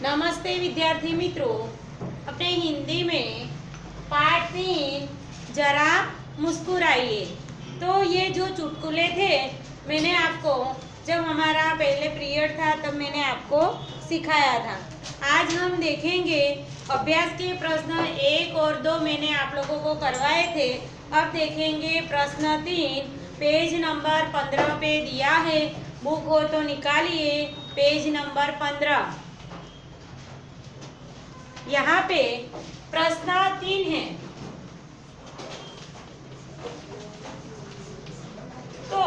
नमस्ते विद्यार्थी मित्रों, अपने हिंदी में पाठ 3 जरा मुस्कुराइए। तो ये जो चुटकुले थे मैंने आपको जब हमारा पहले पीरियड था तब मैंने आपको सिखाया था। आज हम देखेंगे अभ्यास के प्रश्न 1 और 2 मैंने आप लोगों को करवाए थे। अब देखेंगे प्रश्न 3, पेज नंबर 15 पे दिया है। बुक हो तो निकालिए, पेज नंबर 15। यहाँ पे प्रश्न 3 है। तो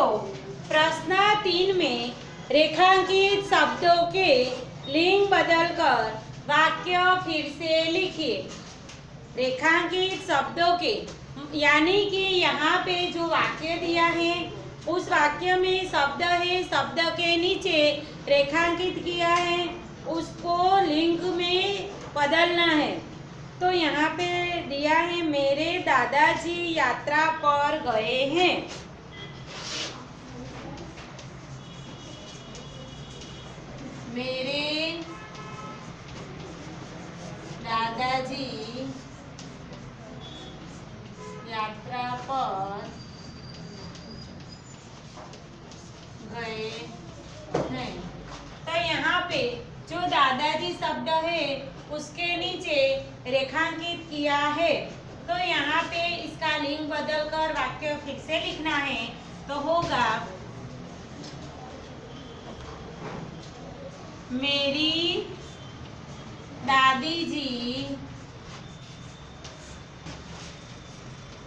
प्रश्न 3 में रेखांकित शब्दों के लिंग बदलकर वाक्य फिर से लिखिए। रेखांकित शब्दों के यानी कि यहाँ पे जो वाक्य दिया है उस वाक्य में शब्द है, शब्द के नीचे रेखांकित किया है, उसको लिंग में बदलना है। तो यहाँ पे दिया है मेरे दादाजी यात्रा पर गए हैं। मेरे दादाजी यात्रा पर गए हैं। तो यहाँ पे जो दादाजी शब्द है उसके नीचे रेखांकित किया है। तो यहाँ पे इसका लिंग बदलकर वाक्य फिर से लिखना है। तो होगा मेरी दादी जी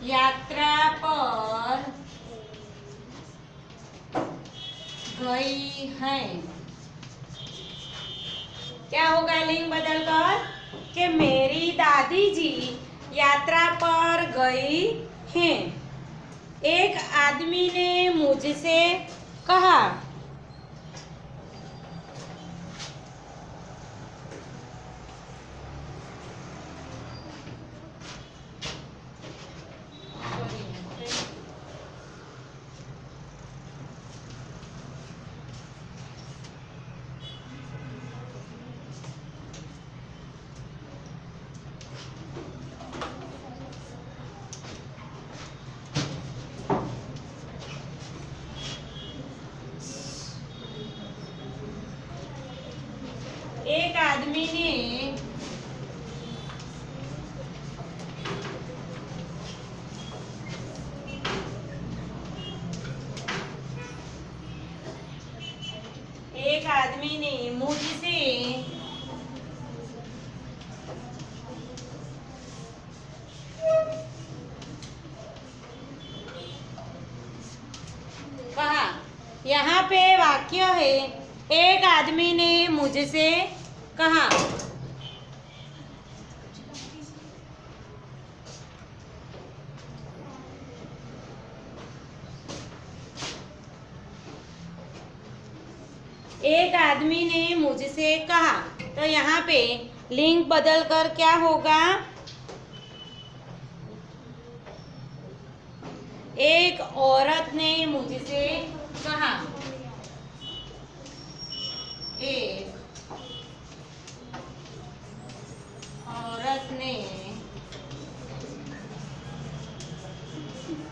यात्रा पर गई हैं। क्या होगा लिंग बदलकर कि मेरी दादी जी यात्रा पर गई हैं। एक आदमी ने मुझसे कहा, एक आदमी ने मुझसे कहा। यहाँ पे वाक्य है एक आदमी ने मुझसे कहा। एक आदमी ने मुझसे कहा। तो यहाँ पे लिंग बदलकर क्या होगा, एक औरत ने मुझसे कहा। एक औरत ने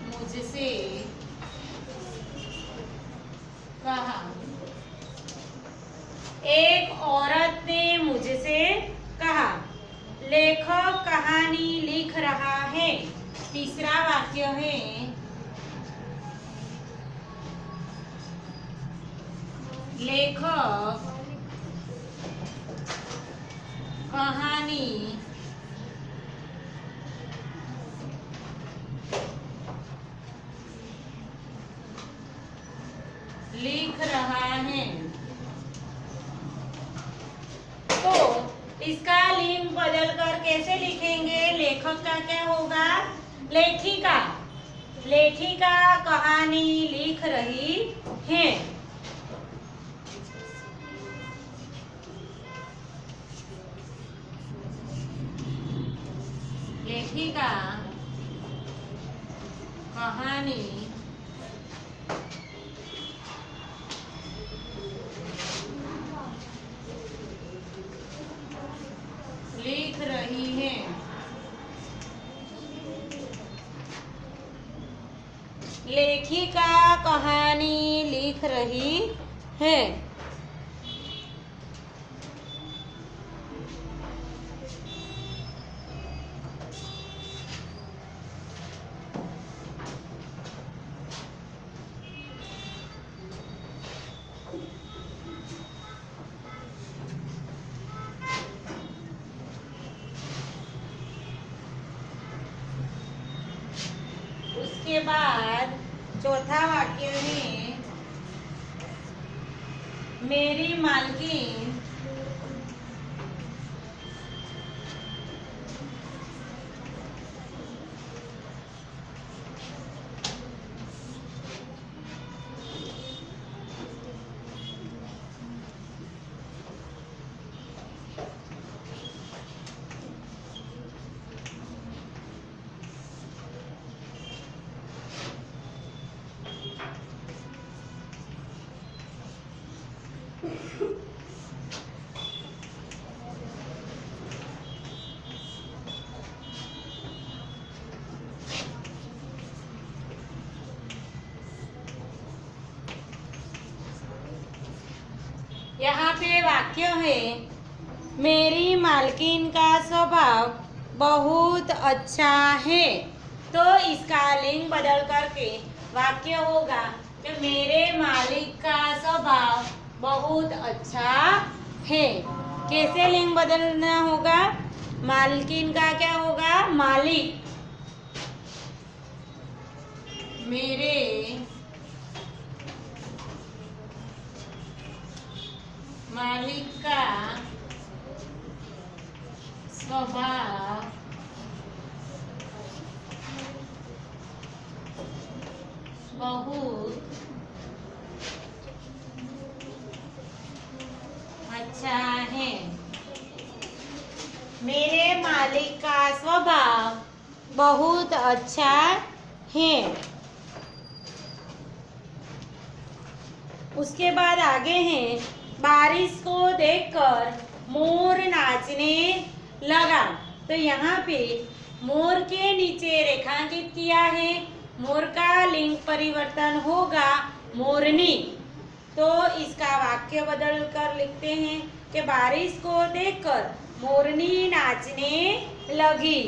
मुझसे कहा। एक औरत ने मुझसे कहा। लेखक कहानी लिख रहा है। तीसरा वाक्य है लेखक कहानी लिख रहा है। तो इसका लिंग बदलकर कैसे लिखेंगे? लेखक का क्या होगा, लेखिका। लेखिका कहानी लिख रही है। लेखिका कहानी लेखिका कहानी लिख रही है। उसके बाद चौथा वाक्य है, मेरी मालकिन यहाँ पे वाक्य है, मेरी मालकिन का स्वभाव बहुत अच्छा है। तो इसका लिंग बदल करके वाक्य होगा कि मेरे मालिक का स्वभाव बहुत अच्छा है। कैसे लिंग बदलना होगा? मालकिन का क्या होगा? मालिक। मेरे मालिक का स्वभाव बहुत अच्छा है। मेरे मालिक का स्वभाव बहुत अच्छा है। उसके बाद आगे हैं, बारिश को देखकर मोर नाचने लगा। तो यहाँ पे मोर के नीचे रेखांकित किया है, मोर का लिंग परिवर्तन होगा मोरनी। तो इसका वाक्य बदल कर लिखते हैं कि बारिश को देखकर मोरनी नाचने लगी।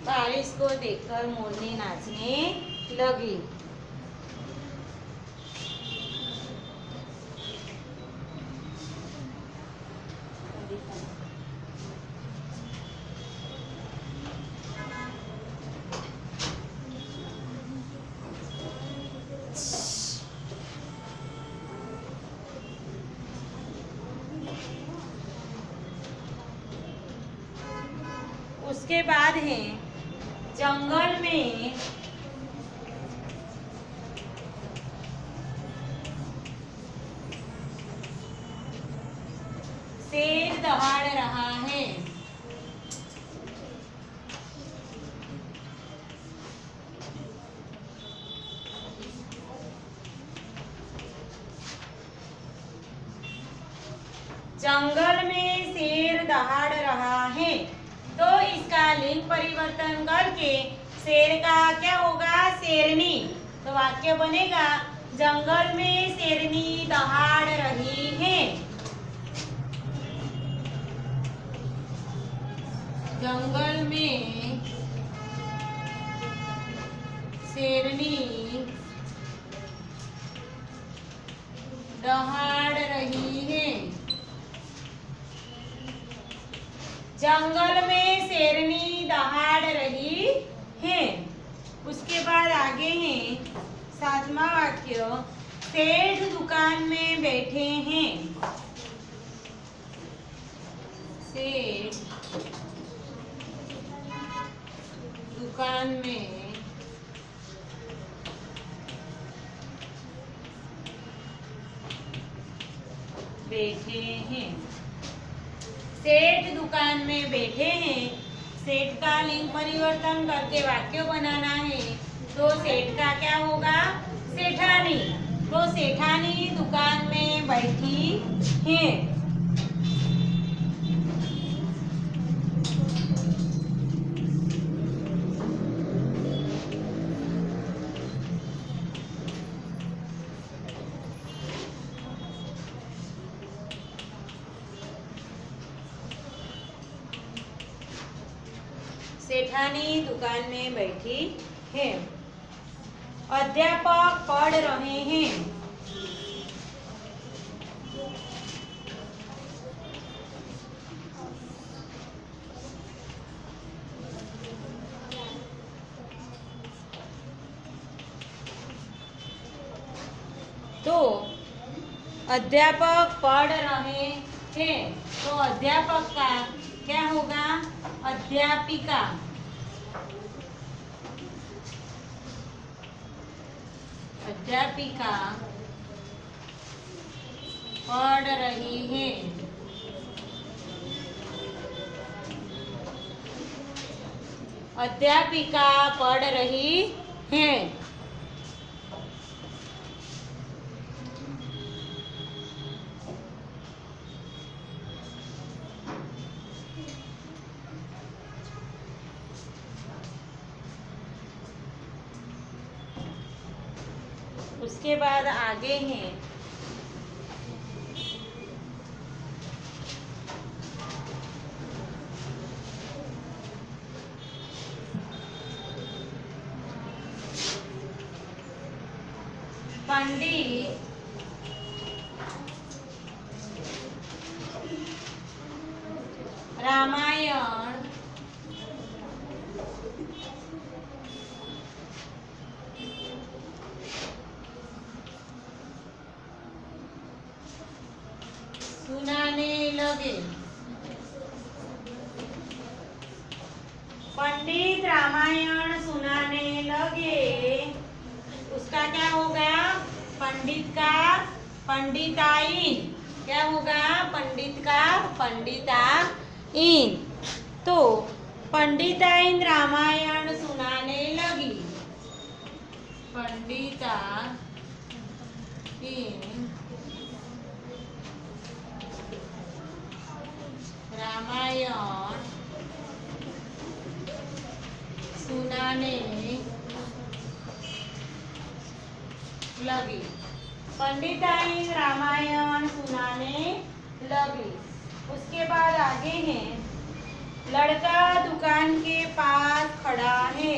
बारिश को देखकर मोरनी नाचने लगी। उसके बाद है, जंगल में शेर दहाड़ रहा है। जंगल में शेर दहाड़ रहा है। तो इसका लिंग परिवर्तन करके शेर का क्या होगा? शेरनी। तो वाक्य बनेगा, जंगल में शेरनी दहाड़ रही है। जंगल में शेरनी दहाड़ रही है। जंगल में शेरनी दहाड़ रही है। उसके बाद आगे है 7वां वाक्य, सेठ दुकान में बैठे हैं। सेठ दुकान में बैठे हैं। सेठ दुकान में बैठे हैं। सेठ का लिंग परिवर्तन करके वाक्य बनाना है। तो सेठ का क्या होगा? सेठानी। तो सेठानी दुकान में बैठी है। सेठानी दुकान में बैठी है। अध्यापक पढ़ रहे हैं। तो अध्यापक पढ़ रहे हैं। तो अध्यापक का क्या होगा? अध्यापिका। अध्यापिका पढ़ रही है। अध्यापिका पढ़ रही है। उसके बाद आगे हैं पंडित रामायण सुनाने लगे। पंडित रामायण सुनाने लगे। उसका क्या होगा? पंडित का पंडिताइन। क्या होगा? पंडित का पंडिताइन। तो पंडिताइन रामायण सुनाने लगी। पंडिताइन रामायण सुनाने लगी। पंडिताइन रामायण सुनाने लगी। उसके बाद आगे है लड़का दुकान के पास खड़ा है।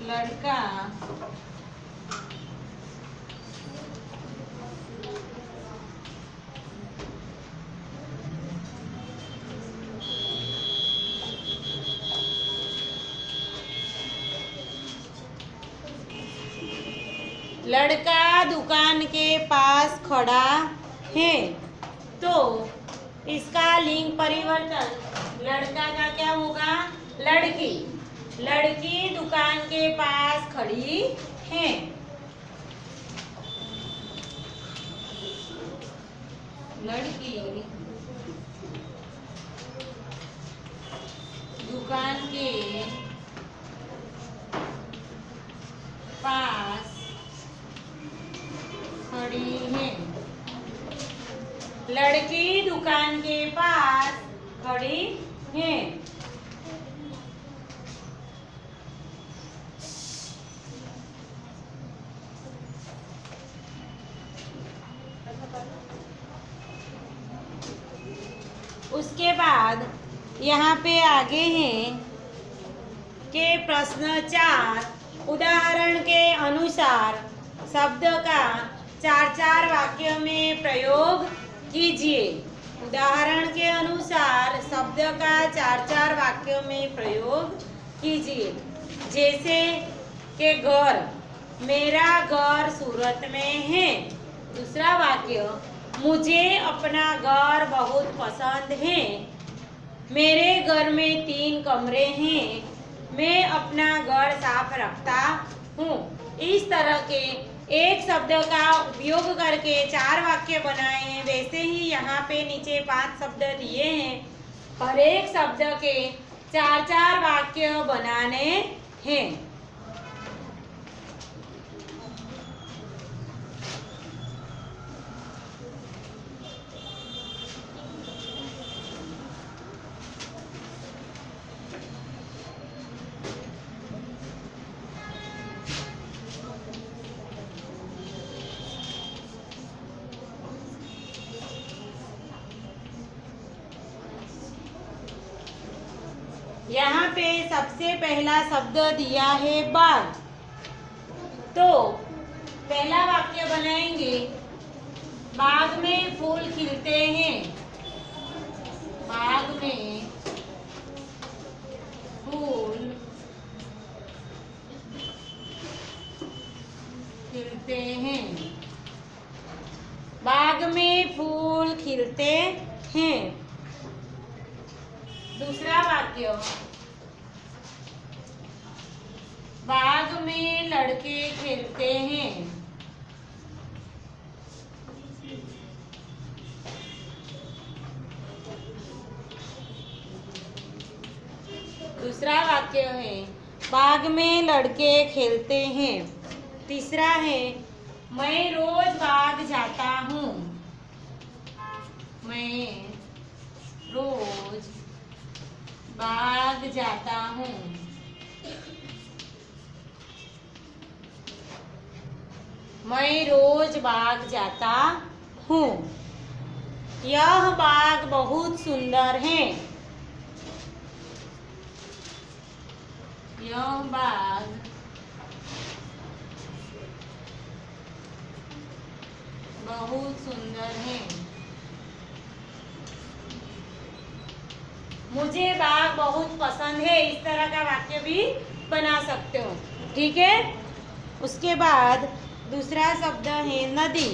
लड़का लड़का दुकान के पास खड़ा है। तो इसका लिंग परिवर्तन लड़का का क्या होगा? लड़की। लड़की दुकान के पास खड़ी है। लड़की दुकान के पास खड़ी है। लड़की दुकान के पास खड़ी है। उसके बाद यहाँ पे आगे हैं कि प्रश्न 4 उदाहरण के अनुसार शब्द का 4-4 वाक्य में प्रयोग कीजिए। उदाहरण के अनुसार शब्द का 4-4 वाक्यों में प्रयोग कीजिए। जैसे कि घर, मेरा घर सूरत में है। दूसरा वाक्य, मुझे अपना घर बहुत पसंद है। मेरे घर में 3 कमरे हैं। मैं अपना घर साफ रखता हूँ। इस तरह के एक शब्द का उपयोग करके 4 वाक्य बनाए हैं। वैसे ही यहाँ पे नीचे 5 शब्द दिए हैं। हर एक शब्द के 4-4 वाक्य बनाने हैं। यहाँ पे सबसे पहला शब्द दिया है बाग। तो पहला वाक्य बनाएंगे, बाग में फूल खिलते हैं। बाग में फूल खिलते हैं। बाग में फूल खिलते हैं। दूसरा वाक्य, बाग में लड़के खेलते हैं। दूसरा वाक्य है, बाग में लड़के खेलते हैं। तीसरा है, मैं रोज बाग जाता हूँ। मैं रोज बाग जाता हूँ। मैं रोज बाग जाता हूँ। यह बाग बहुत सुंदर है। यह बाग बहुत सुंदर है। मुझे बाग बहुत पसंद है। इस तरह का वाक्य भी बना सकते हो। ठीक है। उसके बाद दूसरा शब्द है नदी।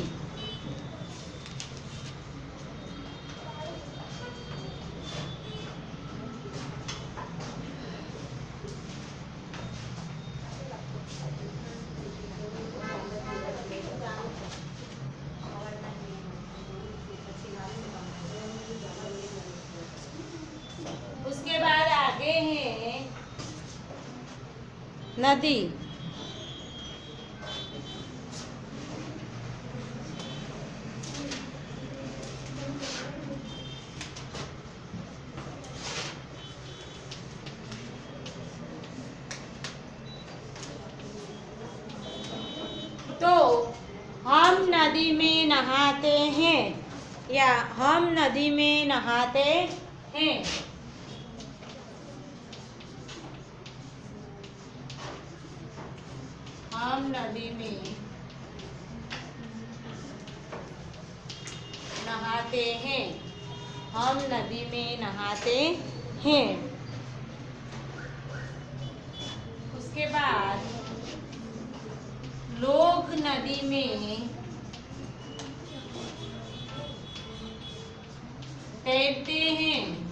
उसके बाद आगे है नदी। तो हम नदी में नहाते हैं या हम नदी में नहाते हैं। हम नदी में नहाते हैं। हम नदी में नहाते हैं। उसके बाद लोग नदी में तैरते हैं।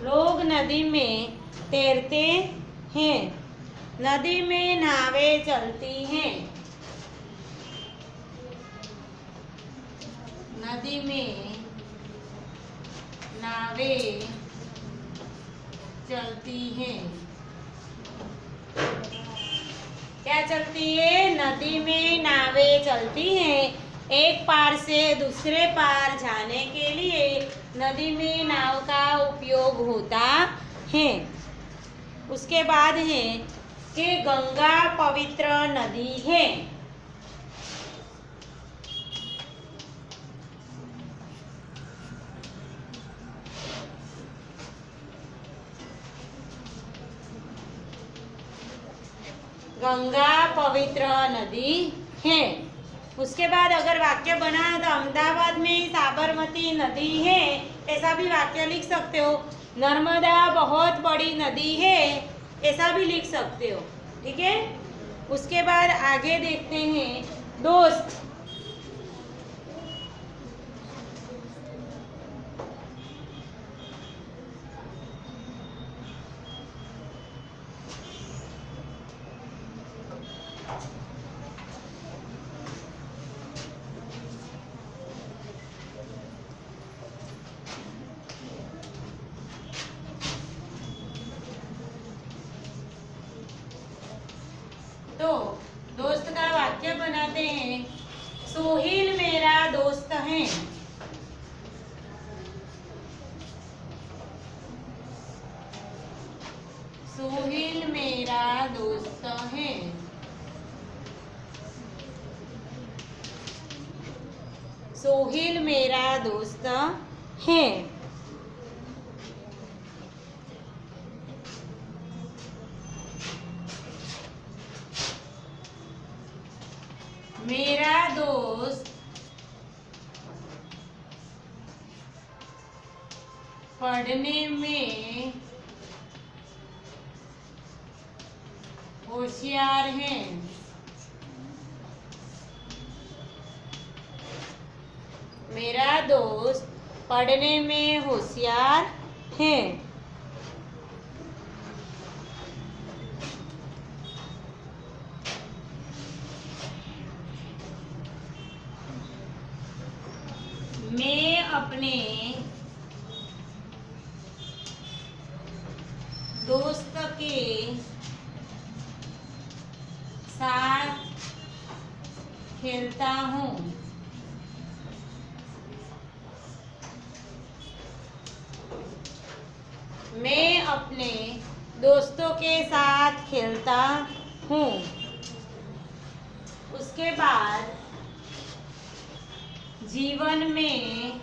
लोग नदी में तैरते हैं। नदी में नावें चलती हैं। नदी में नावें चलती हैं। क्या चलती है? नदी में नावें चलती हैं। एक पार से दूसरे पार जाने के लिए नदी में नाव का उपयोग होता है। उसके बाद है कि गंगा पवित्र नदी है। गंगा पवित्र नदी है। उसके बाद अगर वाक्य बना तो अहमदाबाद में साबरमती नदी है, ऐसा भी वाक्य लिख सकते हो। नर्मदा बहुत बड़ी नदी है, ऐसा भी लिख सकते हो। ठीक है। उसके बाद आगे देखते हैं दोस्त। तो दोस्त का वाक्य बनाते हैं। सोहिल मेरा दोस्त है। सोहिल मेरा दोस्त है। सोहिल मेरा दोस्त है। मेरा दोस्त पढ़ने में होशियार है। मेरा दोस्त पढ़ने में होशियार है। मैं अपने दोस्त के साथ खेलता हूँ। मैं अपने दोस्तों के साथ खेलता हूँ। उसके बाद जीवन में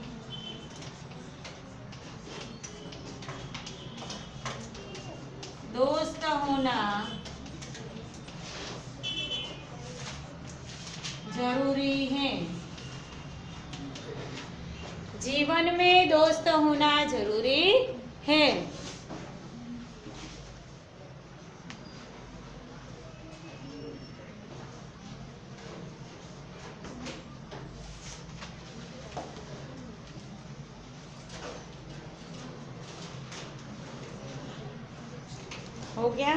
दोस्त होना जरूरी है। जीवन में दोस्त होना जरूरी है। हो गया।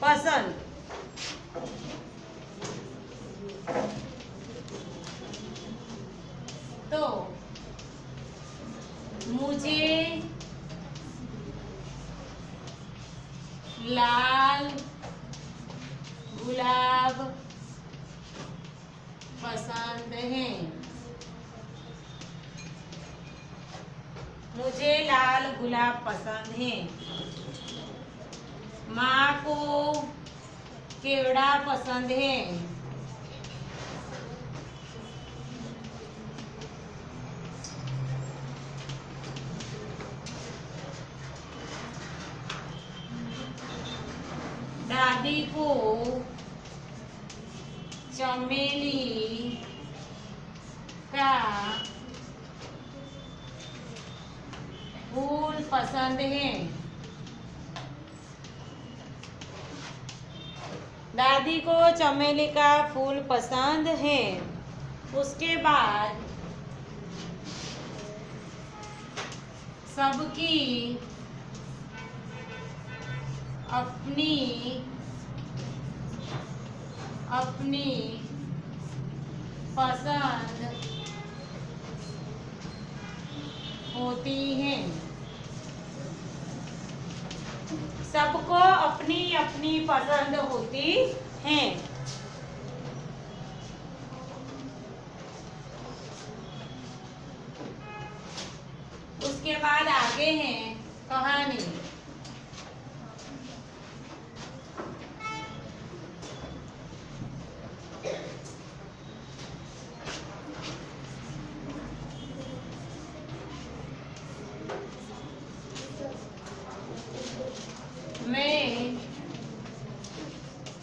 पसंद। तो मुझे लाल गुलाब पसंद है। मुझे लाल गुलाब पसंद है। माँ को केवड़ा पसंद है। दादी को चमेली का फूल पसंद है। दादी को चमेली का फूल पसंद है। उसके बाद सबकी अपनी अपनी पसंद होती है। सबको अपनी अपनी पसंद होती है। उसके बाद आगे है कहानी।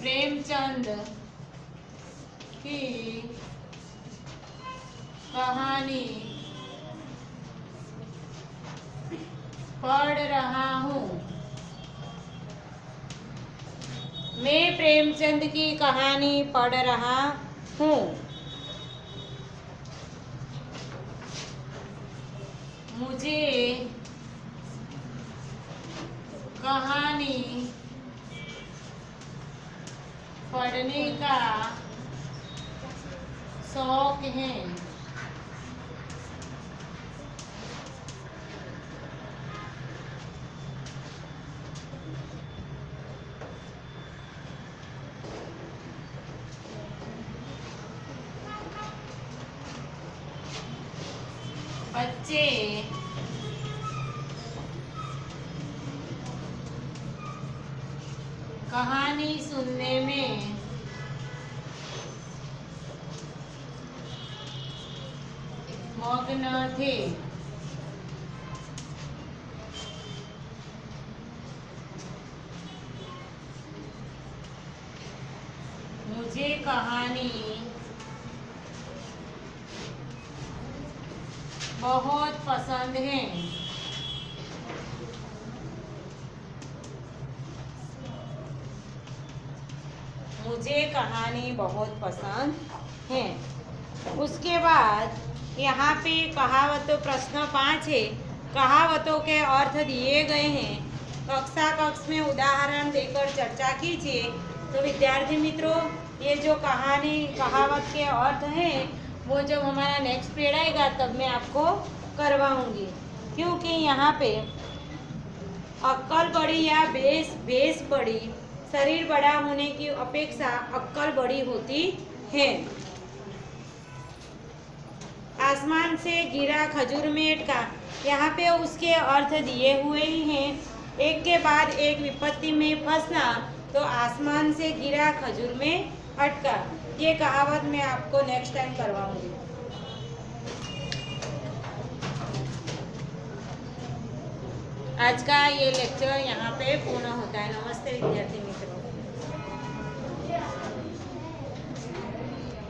प्रेमचंद की कहानी पढ़ रहा हूँ। मैं प्रेमचंद की कहानी पढ़ रहा हूँ। मुझे कहानी पढ़ने का शौक है। बच्चे कहानी सुनने में मग्न थे। मुझे कहानी बहुत पसंद है। मुझे कहानी बहुत पसंद है। उसके बाद यहाँ पे कहावतों प्रश्न 5 है। कहावतों के अर्थ दिए गए हैं। कक्ष में उदाहरण देकर चर्चा कीजिए। तो विद्यार्थी मित्रों, ये जो कहावत के अर्थ हैं वो जब हमारा नेक्स्ट पीरियड आएगा तब मैं आपको करवाऊंगी, क्योंकि यहाँ पे अक्ल बड़ी या बेस बड़ी, शरीर बड़ा होने की अपेक्षा अक्ल बड़ी होती है। आसमान से गिरा खजूर में अटका, यहाँ पे उसके अर्थ दिए हुए ही हैं। एक के बाद एक विपत्ति में फंसना, तो आसमान से गिरा खजूर में अटका। ये कहावत मैं आपको नेक्स्ट टाइम करवाऊंगी। आज का ये लेक्चर यहाँ पे पूर्ण होता है। नमस्ते विद्यार्थी।